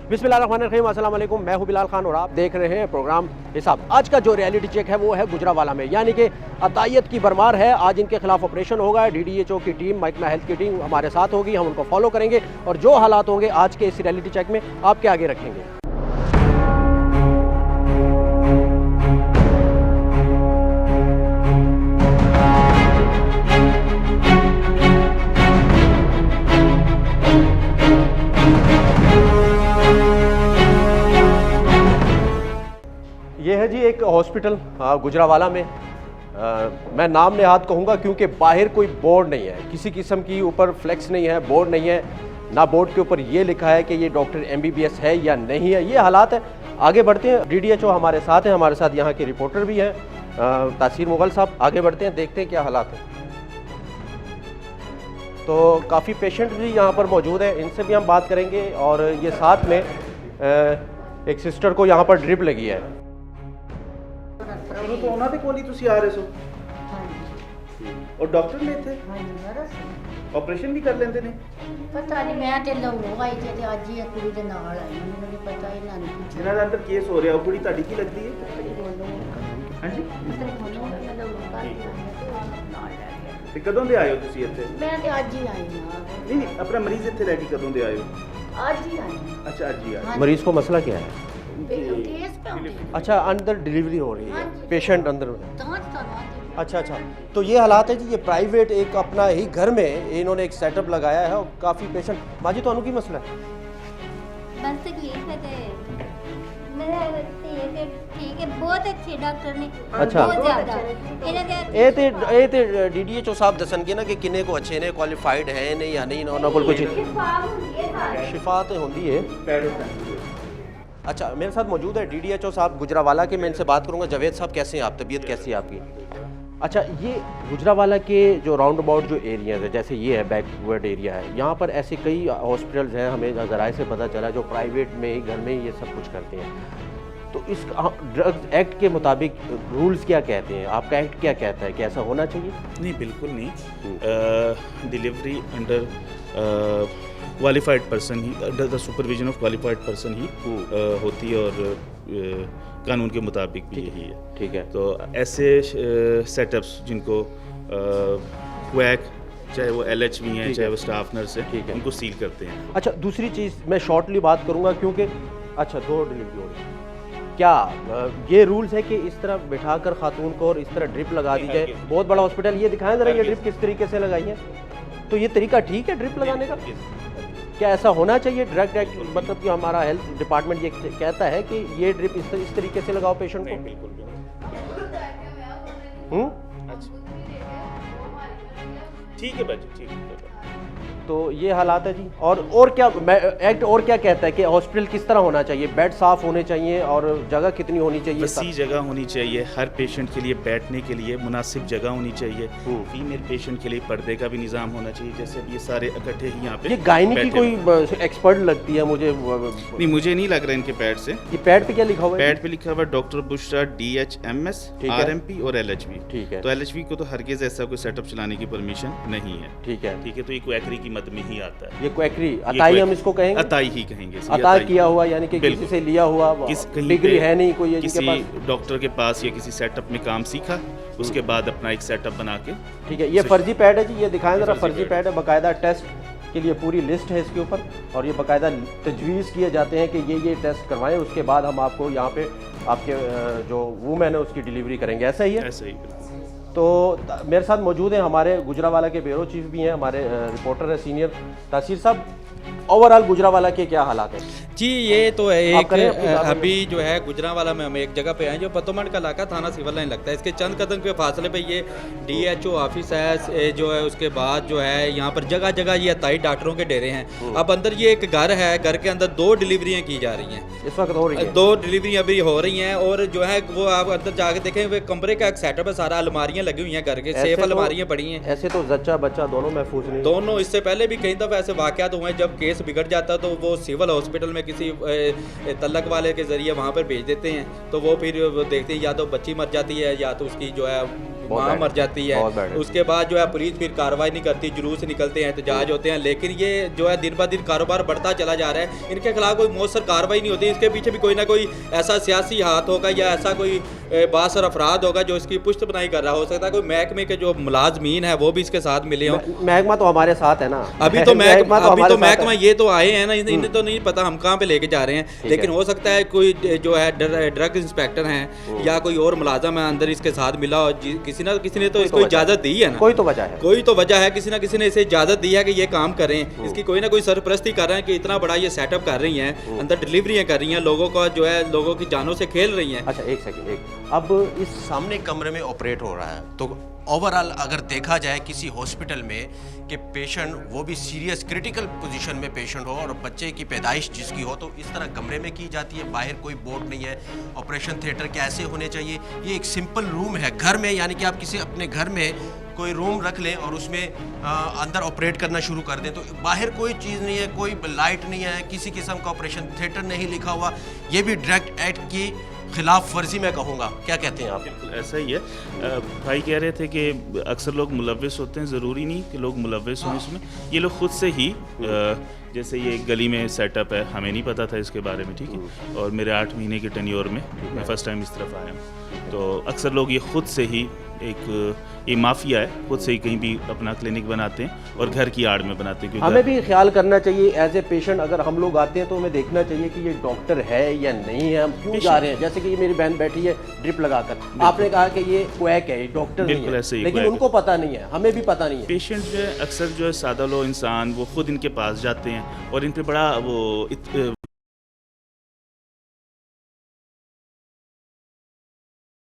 बिस्मिल्लाहिर्रहमानिर्रहीम, अस्सलाम वालेकुम। मैं हूं बिलाल खान और आप देख रहे हैं प्रोग्राम हिसाब। आज का जो रियलिटी चेक है वो है गुजरावाला में, यानी कि अतायत की भरमार है। आज इनके खिलाफ ऑपरेशन होगा। DDHO की टीम, महकमा हेल्थ की टीम हमारे साथ होगी, हम उनको फॉलो करेंगे और जो हालात होंगे आज के इस रियलिटी चेक में आपके आगे रखेंगे। ये है जी एक हॉस्पिटल गुजरावाला में। मैं नाम नेहाद कहूँगा क्योंकि बाहर कोई बोर्ड नहीं है, किसी किस्म की ऊपर फ्लेक्स नहीं है, बोर्ड नहीं है, ना बोर्ड के ऊपर ये लिखा है कि ये डॉक्टर MBBS है या नहीं है। ये हालात है। आगे बढ़ते हैं। DDHO हमारे साथ हैं, हमारे साथ यहाँ के रिपोर्टर भी हैं, तासीर मुगल साहब। आगे बढ़ते हैं, देखते हैं क्या हालात हैं। तो काफ़ी पेशेंट भी यहाँ पर मौजूद है, इनसे भी हम बात करेंगे। और ये साथ में एक सिस्टर को यहाँ पर ड्रिप लगी है। तो ਉਹਨਾਂ ਦੇ ਕੋਲ ਹੀ ਤੁਸੀਂ ਆ ਰਹੇ ਸੋ ਔਰ ਡਾਕਟਰ ਨੇ ਇੱਥੇ ਆਪਰੇਸ਼ਨ ਵੀ ਕਰ ਲੈਂਦੇ ਨੇ। ਪਤਾ ਨਹੀਂ, ਮੈਂ ਤੇ ਲਹੂ ਆਈ ਤੇ ਅੱਜ ਹੀ ਕੁੜੀ ਦੇ ਨਾਲ ਆਈ, ਮੈਨੂੰ ਪਤਾ ਹੀ ਨਾ ਨਹੀਂ ਕੁਝ। ਜਿਹਨਾਂ ਦਾ ਅੰਦਰ ਕੇਸ ਹੋ ਰਿਹਾ ਉਹ ਕੁੜੀ ਤੁਹਾਡੀ ਕੀ ਲੱਗਦੀ ਹੈ? ਹਾਂਜੀ, ਤੇ ਕਦੋਂ ਦੇ ਆਏ ਹੋ ਤੁਸੀਂ ਇੱਥੇ? ਮੈਂ ਤੇ ਅੱਜ ਹੀ ਆਈ ਨਾ। ਨਹੀਂ, ਆਪਣਾ ਮਰੀਜ਼ ਇੱਥੇ ਲੈ ਕੇ ਕਦੋਂ ਦੇ ਆਏ ਹੋ? आज ही आई। अच्छा, आज ही आए। मरीज को मसला क्या है? केस पे होती अच्छा, अंदर डिलीवरी हो रही है, हाँ जी। पेशेंट अंदर। है। अच्छा अच्छा, तो ये हालात है जी। ये प्राइवेट एक अपना ही घर में इन्होंने एक सेटअप लगाया है और काफ़ी पेशेंट। माजी तो की मसला है? बस तकलीफ है ते मेरा ठीक है, बहुत अच्छे डॉक्टर ने। अच्छा। बहुत ज्यादा ਇਹ ਤੇ DDHO ਸਾਹਿਬ ਦੱਸਣਗੇ ਨਾ ਕਿ ਕਿੰਨੇ ਕੋ ਅੱਛੇ ਨੇ, ਕੁਆਲੀਫਾਈਡ ਹੈ ਨੇ ਜਾਂ ਨਹੀਂ, ਉਹਨਾਂ ਕੋਲ ਕੁਝ शिफा तो होती है। अच्छा, मेरे साथ मौजूद है DDHO साहब गुजरावाला के। मैं इनसे बात करूंगा। जावेद साहब, कैसे हैं आप? तबीयत कैसी है आपकी? अच्छा, ये गुजरावाला के जो राउंड अबाउट जो एरियाज़ है, जैसे ये है बैकवर्ड एरिया है, यहाँ पर ऐसे कई हॉस्पिटल्स हैं, हमें ज़राए से पता चला, जो प्राइवेट में ही घर में ही ये सब कुछ करते हैं। तो इस ड्रग्स एक्ट के मुताबिक रूल्स क्या कहते हैं? आपका एक्ट क्या कहता है कि ऐसा होना चाहिए? नहीं, बिल्कुल नहीं। डिलीवरी अंडर क्वालिफाइड पर्सन ही, under the supervision of qualified person ही होती है और कानून के मुताबिक भी यही है। ठीक है। तो ऐसे सेटअप्स जिनको क्वैक, चाहे वो LHV हैं, चाहे वो स्टाफ नर्स है, उनको सील करते हैं। अच्छा, दूसरी चीज़ मैं शॉर्टली बात करूँगा क्योंकि अच्छा 2 डिलीवरी हो रही है। क्या ये रूल्स है कि इस तरह बिठाकर खातून को और इस तरह ड्रिप लगा दी जाए? बहुत बड़ा हॉस्पिटल, ये दिखाएं ज़रा, ये ड्रिप किस तरीके से लगाई है। तो ये तरीका ठीक है ड्रिप लगाने का? क्या ऐसा होना चाहिए? ड्रग एक्ट मतलब कि हमारा हेल्थ डिपार्टमेंट ये कहता है कि ये ड्रिप इस तरीके से लगाओ पेशेंट को। ठीक है बाजी, ठीक है। तो ये हालात है जी। और क्या एक्ट और क्या कहता है कि हॉस्पिटल किस तरह होना चाहिए? बेड साफ होने चाहिए और जगह कितनी होनी चाहिए? वसी जगह होनी चाहिए, हर पेशेंट के लिए बैठने के लिए मुनासिब जगह होनी चाहिए। फीमेल पेशेंट के लिए पर्दे का भी निज़ाम होना चाहिए। जैसे अब ये सारे इकट्ठे ही यहाँ पे। ये गायनी की कोई एक्सपर्ट लगती है मुझे। नहीं, मुझे नहीं लग रहा इनके पैड से। ये पैड पे क्या लिखा हुआ है? पैड पे लिखा हुआ डॉक्टर बुशरा DHMS RMP और LHV। ठीक है। तो LHV को तो हरगिज ऐसा कोई सेटअप चलाने की परमिशन नहीं है। ठीक है। ठीक है, तो ये क्वैकरी की मद में ही आता है। ये क्वैकरी, अताई हम इसको कहेंगे? अताई ही कहेंगे। अताई किया हुआ, यानी कि किसी से लिया हुआ, डिग्री है नहीं कोई किसी डॉक्टर के पास या किसी सेटअप में काम सीखा, उसके बाद अपना एक सेटअप बना के। ठीक है। ये फर्जी पैड है जी, ये दिखाएं जरा। फर्जी पैड है, बाकायदा टेस्ट के लिए पूरी लिस्ट है इसके ऊपर और ये बाकायदा तजवीज़ किए जाते हैं कि ये टेस्ट करवाएं, उसके बाद हम आपको यहाँ पे आपके जो वूमेन है उसकी डिलीवरी करेंगे। ऐसा ही है? ऐसा ही। तो मेरे साथ मौजूद हैं हमारे गुजरावाला के ब्यूरो चीफ भी हैं, हमारे रिपोर्टर हैं सीनियर तासीर साहब। ओवरऑल गुजरावाला के क्या हालात हैं जी? ये तो है एक अभी जो है गुजरावाला में हम एक जगह पे आए जो पतोमंड का इलाका थाना सिविल लाइन लगता है। इसके चंद कदम के फासले पे ये DHO ऑफिस है जो है। उसके बाद जो है यहाँ पर जगह जगह ये अताई डॉक्टरों के डेरे हैं। अब अंदर ये एक घर है, घर के अंदर 2 डिलीवरियाँ की जा रही हैं इस वक्त हो रही है। 2 डिलीवरी अभी हो रही हैं और जो है वो आप अंदर जाके देखें, वो कमरे का एक सेटअप है, सारा अलमारियाँ लगी हुई हैं, घर के सेफ अलमारियाँ पड़ी हैं। ऐसे तो जच्चा बच्चा दोनों महफूज नहीं। दोनों इससे पहले भी कई दफ़ा ऐसे वाक़यात हुए हैं जब जब केस बिगड़ जाता है तो वो सिविल हॉस्पिटल में किसी तल्लक वाले के ज़रिए वहाँ पर भेज देते हैं, तो वो फिर वो देखते हैं या तो बच्ची मर जाती है या तो उसकी जो है माँ मर जाती है। उसके बाद जो है पुलिस फिर कार्रवाई नहीं करती, जुलूस निकलते हैं, एहतजाज होते हैं, लेकिन ये जो है दिन ब दिन कारोबार बढ़ता चला जा रहा है। इनके खिलाफ कोई मौसर कार्रवाई नहीं होती, इसके पीछे भी कोई ना कोई ऐसा सियासी हाथ होगा या ऐसा कोई बासर अफराद होगा जो इसकी पुष्ट बनाई कर रहा। हो सकता है कोई महकमे के जो मुलाजमीन है वो भी इसके साथ मिले हों। महकमा तो हमारे साथ है ना, अभी तो महकमा है। ये तो आए हैं ना, इन्हें तो नहीं पता हम कहाँ पे लेके जा रहे हैं, लेकिन हो सकता है कोई जो है ड्रग इंस्पेक्टर हैं या कोई और मुलाजम है अंदर इसके साथ मिला हो, किसी ने तो इसको इजाजत दी है ना, कोई तो वजह है, कोई तो वजह है, किसी ना किसी ने इसे इजाजत दी है कि ये काम करें, इसकी कोई ना कोई सरपरस्ती कर रहे हैं कि इतना बड़ा ये सेटअप कर रही हैं, अंदर डिलीवरियां कर रही हैं, लोगों का जो है लोगों की जानों से खेल रही हैं। अच्छा एक सेकंड, अब इस सामने कमरे में ऑपरेट हो रहा है, तो ओवरऑल अगर देखा जाए किसी हॉस्पिटल में कि पेशेंट वो भी सीरियस क्रिटिकल पोजीशन में पेशेंट हो और बच्चे की पैदाइश जिसकी हो, तो इस तरह कमरे में की जाती है, बाहर कोई बोर्ड नहीं है। ऑपरेशन थिएटर कैसे होने चाहिए, ये एक सिंपल रूम है घर में, यानी कि आप किसी अपने घर में कोई रूम रख लें और उसमें अंदर ऑपरेट करना शुरू कर दें, तो बाहर कोई चीज़ नहीं है, कोई लाइट नहीं है, किसी किस्म का ऑपरेशन थिएटर नहीं लिखा हुआ, ये भी ड्रग एक्ट की खिलाफ वर्जी मैं कहूँगा। क्या कहते हैं आप? ऐसा ही है। भाई कह रहे थे कि अक्सर लोग मुलव्विस होते हैं, ज़रूरी नहीं कि लोग मुलव्विस हों इसमें, ये लोग खुद से ही जैसे ये गली में सेटअप है, हमें नहीं पता था इसके बारे में, ठीक है, और मेरे 8 महीने के टेन्योर में मैं फ़र्स्ट टाइम इस तरफ आया हूँ, तो अक्सर लोग ये खुद से ही ये माफिया है, खुद से ही कहीं भी अपना क्लिनिक बनाते हैं और घर की आड़ में बनाते हैं। क्योंकि हमें भी ख्याल करना चाहिए एज ए पेशेंट, अगर हम लोग आते हैं तो हमें देखना चाहिए कि ये डॉक्टर है या नहीं है, हम क्यों जा रहे हैं। जैसे कि ये मेरी बहन बैठी है ड्रिप लगाकर, आपने कहा कि ये क्वैक है, ये डॉक्टर नहीं है, लेकिन उनको पता नहीं है, हमें भी पता नहीं है। पेशेंट जो है अक्सर जो है सादा लो इंसान वो खुद इनके पास जाते हैं और इन पे बड़ा वो